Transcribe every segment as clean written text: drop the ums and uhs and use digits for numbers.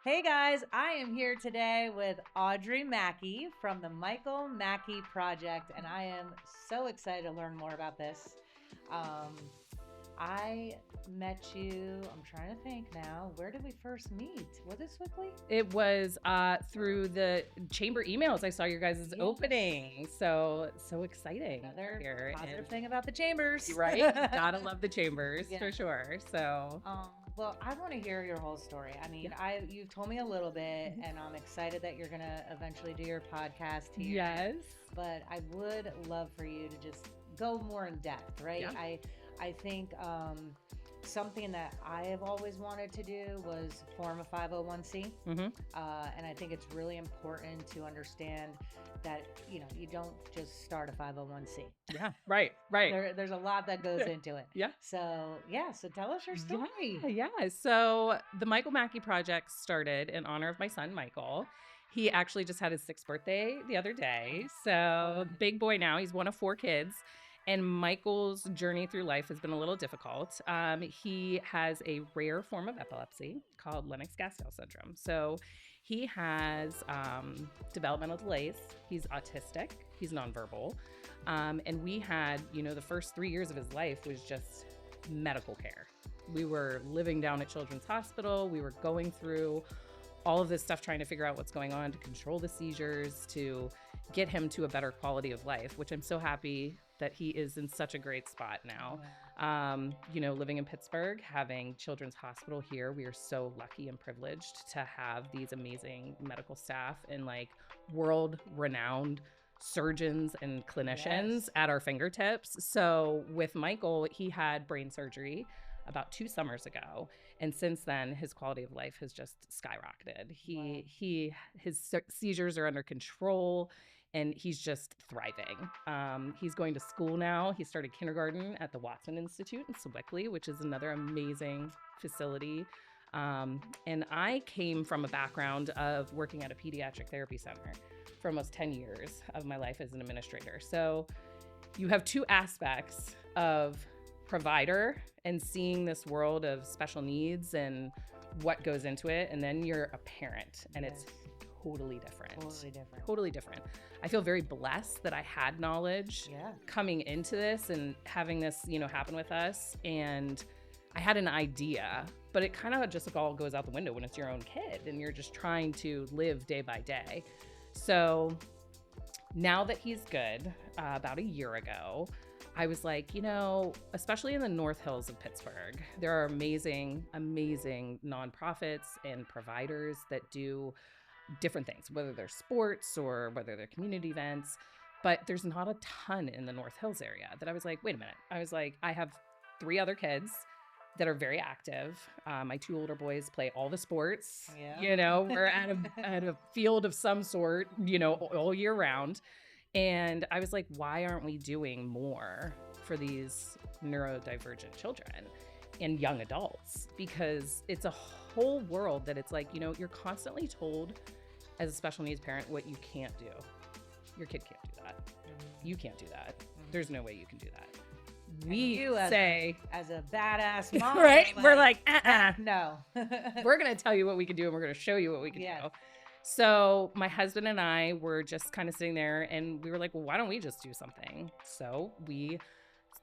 Hey guys, I am here today with Audrey Mackey from the Michael Mackey Project, and I am so excited to learn more about this. I met you, I'm trying to think now, where did we first meet? Was it Swiftly? It was through the chamber emails. I saw your guys' opening. So exciting. Another here. positive thing about the chambers. Right? Gotta love the chambers Yeah. for sure. So well, I want to hear your whole story. I mean, you've told me a little bit, and I'm excited that you're gonna eventually do your podcast here. yes. But I would love for you to just go more in depth, right? Yeah. I think something that I have always wanted to do was form a 501c. Mm-hmm. And I think it's really important to understand that, you don't just start a 501c. Yeah. Right. There's a lot that goes into it. Yeah. So tell us your story. Yeah. So the Michael Mackey Project started in honor of my son, Michael. He actually just had his 6th birthday the other day. So big boy now. He's one of 4 kids. And Michael's journey through life has been a little difficult. He has a rare form of epilepsy called Lennox-Gastaut syndrome. So he has developmental delays. He's autistic. He's nonverbal. And we had, the first 3 years of his life was just medical care. We were living down at Children's Hospital. We were going through all of this stuff, trying to figure out what's going on to control the seizures, to get him to a better quality of life, which I'm so happy that he is in such a great spot now. Living in Pittsburgh, having Children's Hospital here, we are so lucky and privileged to have these amazing medical staff and world-renowned surgeons and clinicians at our fingertips. So with Michael, he had brain surgery about 2 summers ago, and since then his quality of life has just skyrocketed. His seizures are under control, and he's just thriving. He's going to school now. He started kindergarten at the Watson Institute in Sewickley, which is another amazing facility. And I came from a background of working at a pediatric therapy center for almost 10 years of my life as an administrator. So you have 2 aspects of provider and seeing this world of special needs and what goes into it, and then you're a parent, and it's totally different. I feel very blessed that I had knowledge coming into this and having this, happen with us. And I had an idea, but it kind of just all goes out the window when it's your own kid and you're just trying to live day by day. So now that he's good, about a year ago, I was like, especially in the North Hills of Pittsburgh, there are amazing nonprofits and providers that do different things, whether they're sports or whether they're community events, but there's not a ton in the North Hills area. That I was like, wait a minute. I was like, I have 3 other kids that are very active. My 2 older boys play all the sports. We're at a field of some sort, all year round. And I was like, why aren't we doing more for these neurodivergent children and young adults? Because it's a whole world that it's like, you're constantly told as a special needs parent what you can't do. Your kid can't do that. You can't do that. There's no way you can do that. We say as a badass mom, right? We're like, no. We're going to tell you what we can do, and we're going to show you what we can do. So my husband and I were just kind of sitting there, and we were like, well, why don't we just do something? So we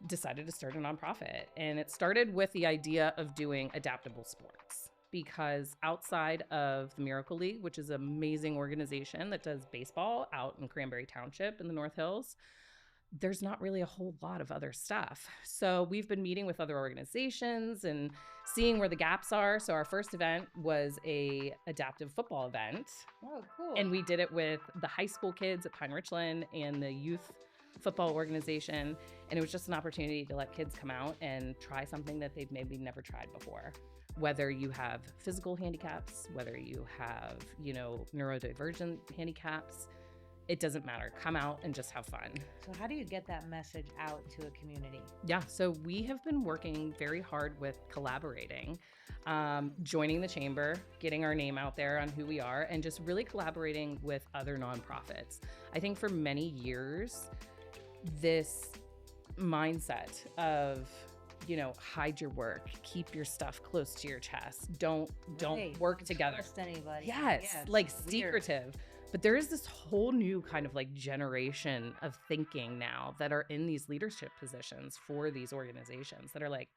decided to start a nonprofit, and it started with the idea of doing adaptable sports, because outside of the Miracle League, which is an amazing organization that does baseball out in Cranberry Township in the North Hills, there's not really a whole lot of other stuff. So we've been meeting with other organizations and seeing where the gaps are. So our first event was a adaptive football event. Oh, cool. And we did it with the high school kids at Pine Richland and the youth football organization. And it was just an opportunity to let kids come out and try something that they've maybe never tried before. Whether you have physical handicaps, whether you have, neurodivergent handicaps, it doesn't matter. Come out and just have fun. So how do you get that message out to a community? Yeah, so we have been working very hard with collaborating, joining the chamber, getting our name out there on who we are, and just really collaborating with other nonprofits. I think for many years, this mindset of hide your work, keep your stuff close to your chest. Don't Right. work Don't together. trust anybody. Yes, Yeah, it's like weird. secretive. But there is this whole new kind of like generation of thinking now that are in these leadership positions for these organizations that are like,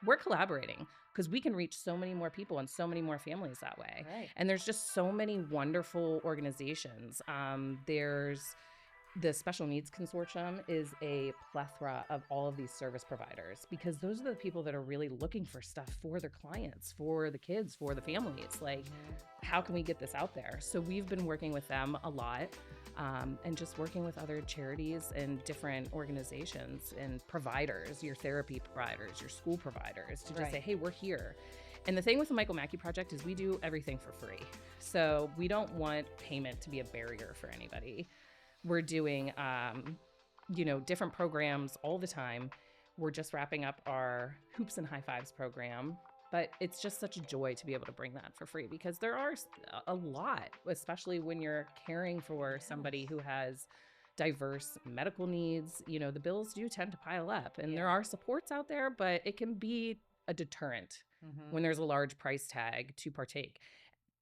we're collaborating because we can reach so many more people and so many more families that way. Right. And there's just so many wonderful organizations. There's the Special Needs Consortium is a plethora of all of these service providers because those are the people that are really looking for stuff for their clients, for the kids, for the families. Like, how can we get this out there? So we've been working with them a lot, and just working with other charities and different organizations and providers, your therapy providers, your school providers, to just say, hey, we're here. And the thing with the Michael Mackey Project is we do everything for free. So we don't want payment to be a barrier for anybody. We're doing, different programs all the time. We're just wrapping up our Hoops and High Fives program, but it's just such a joy to be able to bring that for free because there are a lot, especially when you're caring for somebody who has diverse medical needs. The bills do tend to pile up, and there are supports out there, but it can be a deterrent when there's a large price tag to partake.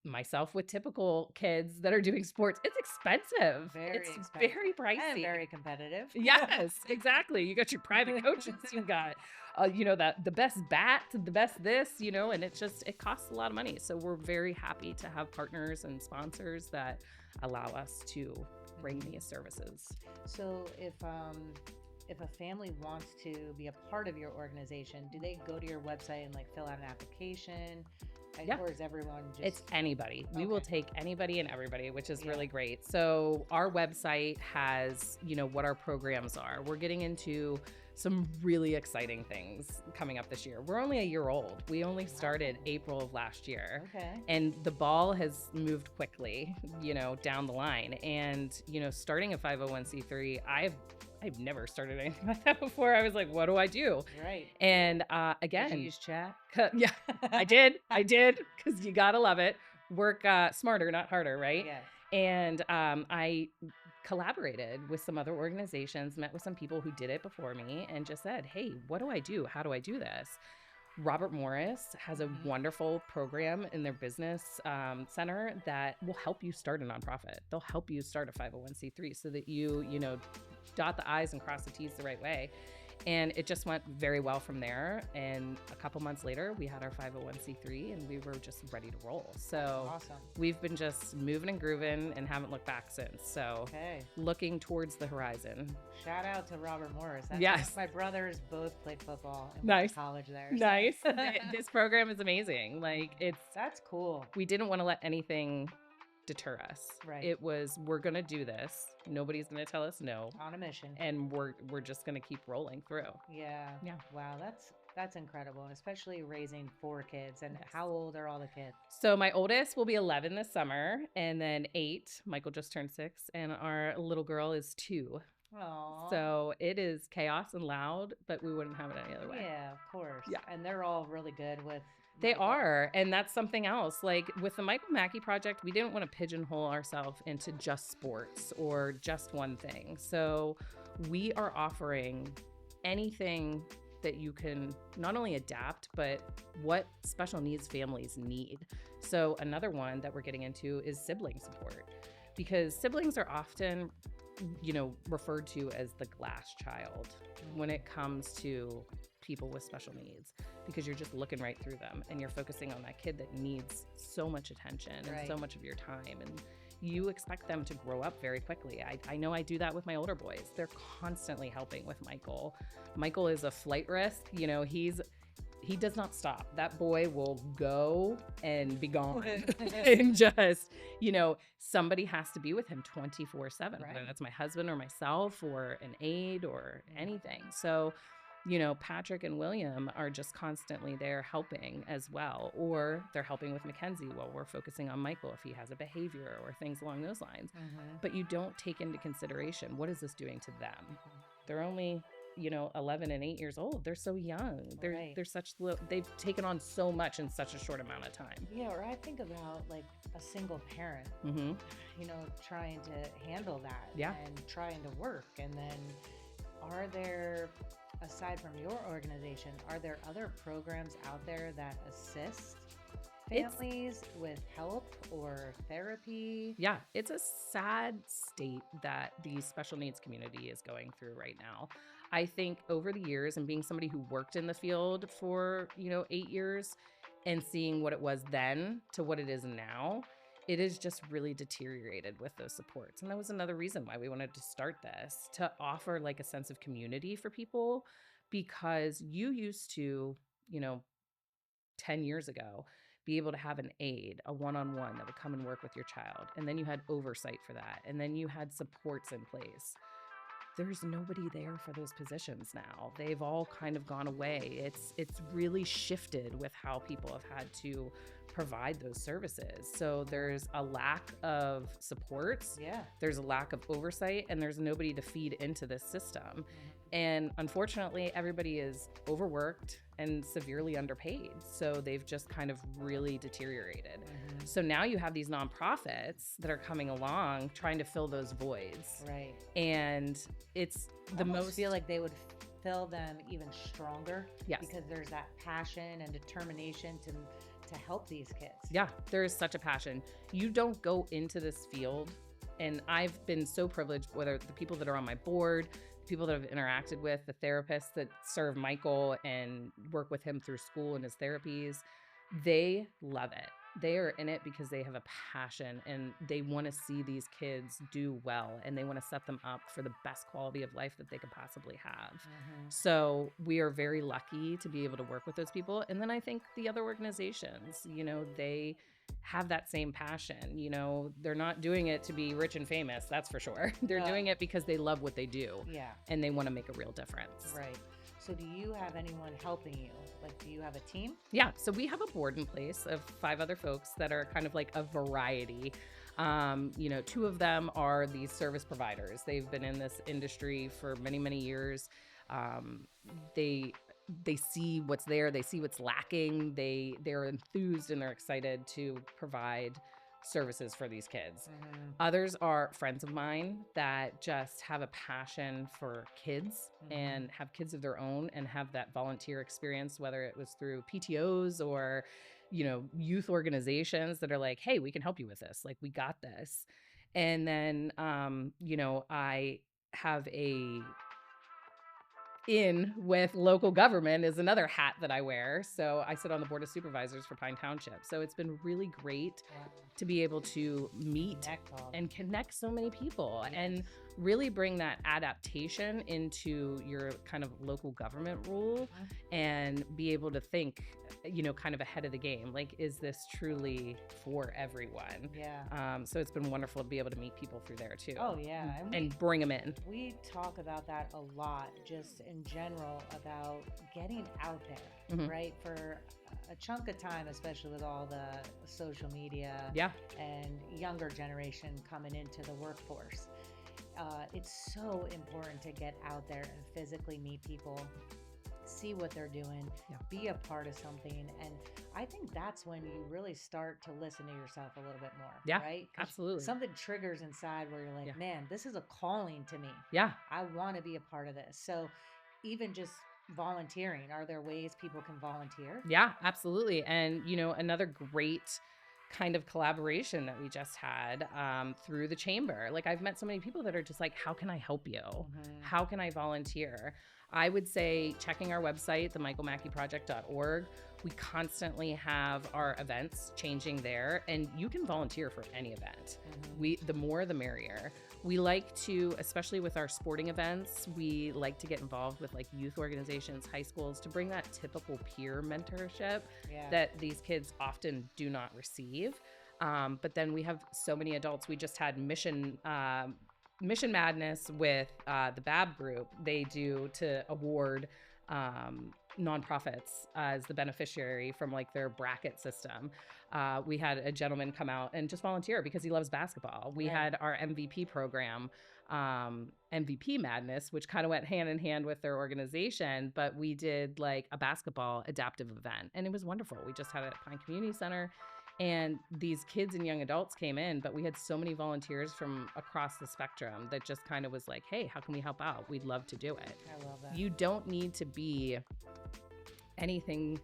Myself with typical kids that are doing sports, it's expensive. It's very pricey. And very competitive. Yes, exactly. You got your private coaches, you got, the best bat, the best this, and it costs a lot of money. So we're very happy to have partners and sponsors that allow us to bring these services. So if a family wants to be a part of your organization, do they go to your website and like fill out an application? Or is everyone just... It's anybody. We will take anybody and everybody, which is really great. So our website has, what our programs are. We're getting into some really exciting things coming up this year. We're only a year old. We only started April of last year. Okay. And the ball has moved quickly, down the line. And, starting a 501c3, I've never started anything like that before. I was like, what do I do? Right. And again, did you use chat? Yeah, I did. Because you got to love it. Work smarter, not harder, right? Yes. And I collaborated with some other organizations, met with some people who did it before me, and just said, hey, what do I do? How do I do this? Robert Morris has a wonderful program in their business center that will help you start a nonprofit. They'll help you start a 501c3 so that you dot the I's and cross the T's the right way. And it just went very well from there. And a couple months later, we had our 501c3 and we were just ready to roll. So awesome. We've been just moving and grooving and haven't looked back since. So looking towards the horizon. Shout out to Robert Morris. Yes. My brothers both played football and nice. went to college there. So. Nice. This program is amazing. That's cool. We didn't want to let anything deter us. Right. It was, we're going to do this. Nobody's going to tell us no. On a mission. And we're just going to keep rolling through. Yeah. Wow, that's incredible, and especially raising 4 kids. And how old are all the kids? So my oldest will be 11 this summer, and then 8. Michael just turned 6, and our little girl is 2. Aww. So it is chaos and loud, but we wouldn't have it any other way. Yeah, of course. Yeah. And they're all really good with... They are. And that's something else. Like with the Michael Mackey Project, we didn't want to pigeonhole ourselves into just sports or just one thing. So we are offering anything that you can not only adapt, but what special needs families need. So another one that we're getting into is sibling support, because siblings are often, referred to as the glass child when it comes to people with special needs, because you're just looking right through them and you're focusing on that kid that needs so much attention and so much of your time, and you expect them to grow up very quickly. I know I do that with my older boys. They're constantly helping with Michael. Michael is a flight risk. He does not stop. That boy will go and be gone. And just, somebody has to be with him 24/7, whether that's my husband or myself or an aide or anything. So, Patrick and William are just constantly there helping as well, or they're helping with Mackenzie while we're focusing on Michael if he has a behavior or things along those lines. But you don't take into consideration, what is this doing to them? They're only 11 and 8 years old. They're so young. They're such they've taken on so much in such a short amount of time. Yeah, or I think about like a single parent, trying to handle that and trying to work. And then are there a aside from your organization, are there other programs out there that assist It's families with help or therapy? Yeah, it's a sad state that the special needs community is going through right now. I think over the years and being somebody who worked in the field for, 8 years and seeing what it was then to what it is now, it is just really deteriorated with those supports. And that was another reason why we wanted to start this, to offer like a sense of community for people, because you used to, you know, 10 years ago, be able to have an aide, a one-on-one that would come and work with your child. And then you had oversight for that. And then you had supports in place. There's nobody there for those positions now. They've all kind of gone away. It's really shifted with how people have had to provide those services. So there's a lack of supports. Yeah. There's a lack of oversight, and there's nobody to feed into this system. And unfortunately, everybody is overworked and severely underpaid. So they've just kind of really deteriorated. So now you have these nonprofits that are coming along trying to fill those voids. Right. And it's the most feel like they would fill them even stronger. Yes. Because there's that passion and determination to help these kids. Yeah, there is such a passion. You don't go into this field, and I've been so privileged, whether the people that are on my board, the people that I've interacted with, the therapists that serve Michael and work with him through school and his therapies, they love it. They are in it because they have a passion and they want to see these kids do well, and they want to set them up for the best quality of life that they could possibly have. So we are very lucky to be able to work with those people. And then I think the other organizations, they have that same passion. They're not doing it to be rich and famous, that's for sure. They're doing it because they love what they do. Yeah. And they want to make a real difference. Right. So do you have anyone helping you? Like, do you have a team? Yeah. So we have a board in place of 5 other folks that are kind of like a variety. 2 of them are these service providers. They've been in this industry for many, many years. They see what's there. They see what's lacking. They're enthused and they're excited to provide services for these kids. Others are friends of mine that just have a passion for kids and have kids of their own and have that volunteer experience, whether it was through PTOs or, youth organizations that are like, hey, we can help you with this. Like, we got this. And then, I have in with local government is another hat that I wear. So I sit on the board of supervisors for Pine Township. So it's been really great to be able to meet and connect so many people and really bring that adaptation into your kind of local government role and be able to think, kind of ahead of the game. Like, is this truly for everyone? Yeah. So it's been wonderful to be able to meet people through there too. Oh, yeah. And bring them in. We talk about that a lot, just in general, about getting out there, right? For a chunk of time, especially with all the social media and younger generation coming into the workforce. It's so important to get out there and physically meet people, see what they're doing, be a part of something. And I think that's when you really start to listen to yourself a little bit more, right? Absolutely. Something triggers inside where you're like, man, this is a calling to me. Yeah. I want to be a part of this. So even just volunteering, are there ways people can volunteer? Yeah, absolutely. And, another great kind of collaboration that we just had through the chamber. Like, I've met so many people that are just like, how can I help you? How can I volunteer? I would say checking our website, themichaelmackeyproject.org. We constantly have our events changing there, and you can volunteer for any event. The more, the merrier. We like to, especially with our sporting events, we like to get involved with like youth organizations, high schools, to bring that typical peer mentorship that these kids often do not receive. But then we have so many adults. We just had Mission Madness with the BAB group. They do to award nonprofits as the beneficiary from like their bracket system. We had a gentleman come out and just volunteer because he loves basketball. We had our MVP program, MVP Madness, which kind of went hand in hand with their organization, but we did like a basketball adaptive event, and it was wonderful. We just had it at Pine Community Center. And these kids and young adults came in, but we had so many volunteers from across the spectrum that just kind of was like, hey, how can we help out? We'd love to do it. I love that. You don't need to be anything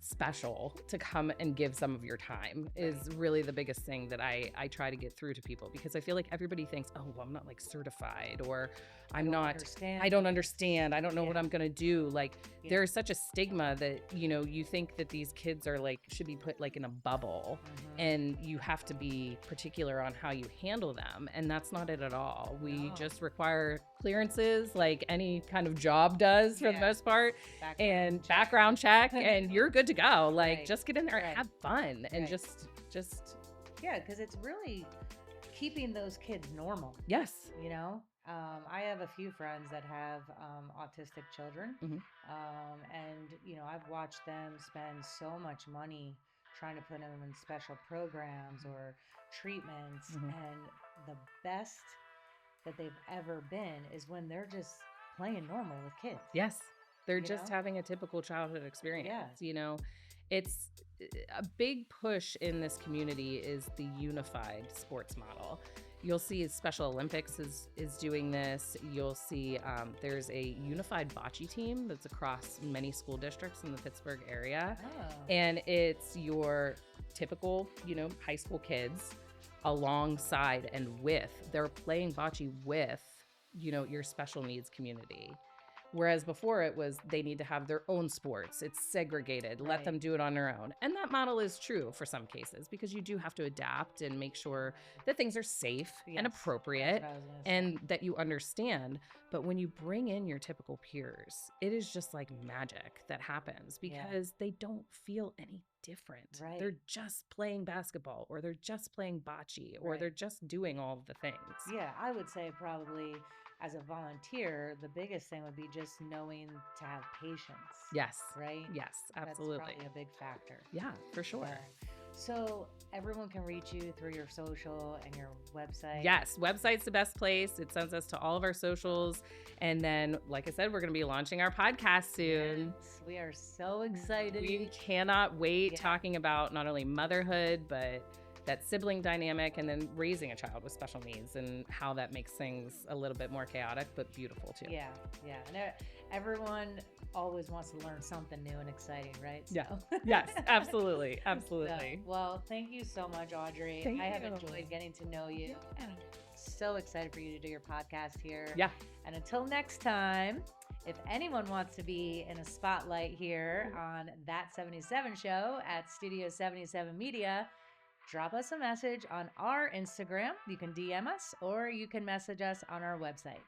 special to come and give some of your time is really the biggest thing that I try to get through to people, because I feel like everybody thinks, oh, well, I'm not like certified, or I don't understand. I don't know what I'm going to do. Like there's such a stigma that, you know, you think that these kids are like, should be put like in a bubble and you have to be particular on how you handle them. And that's not it at all. We just require clearances like any kind of job does for the most part, background check and you're good to go. Like just get in there and have fun and just because it's really keeping those kids normal. Yes. You know, I have a few friends that have autistic children, and you know, I've watched them spend so much money trying to put them in special programs or treatments, and the best that they've ever been is when they're just playing normal with kids. Yes. They're just having a typical childhood experience. Yeah. You know, it's a big push in this community is the unified sports model. You'll see Special Olympics is doing this. You'll see there's a unified bocce team that's across many school districts in the Pittsburgh area. And it's your typical, you know, high school kids alongside and they're playing bocce with, you know, your special needs community. Whereas before it was they need to have their own sports. It's segregated. Let them do it on their own. And that model is true for some cases, because you do have to adapt and make sure that things are safe and appropriate and that you understand. But when you bring in your typical peers, it is just like magic that happens, because they don't feel any different. They're just playing basketball, or they're just playing bocce, or they're just doing all of the things. Yeah, I would say probably as a volunteer, the biggest thing would be just knowing to have patience. Yes. Right? Yes, absolutely. That's probably a big factor. Yeah, for sure. So everyone can reach you through your social and your website? Yes, website's the best place. It sends us to all of our socials. And then, like I said, we're going to be launching our podcast soon. Yes, we are so excited. We cannot wait talking about not only motherhood, but that sibling dynamic, and then raising a child with special needs and how that makes things a little bit more chaotic, but beautiful too. Yeah. And everyone always wants to learn something new and exciting, right? So. Yeah. Yes, absolutely. Absolutely. So, well, thank you so much, Audrey. I have enjoyed getting to know you. Yeah. And I'm so excited for you to do your podcast here. Yeah. And until next time, if anyone wants to be in a spotlight here on That 77 Show at Studio 77 Media, drop us a message on our Instagram. You can DM us, or you can message us on our website.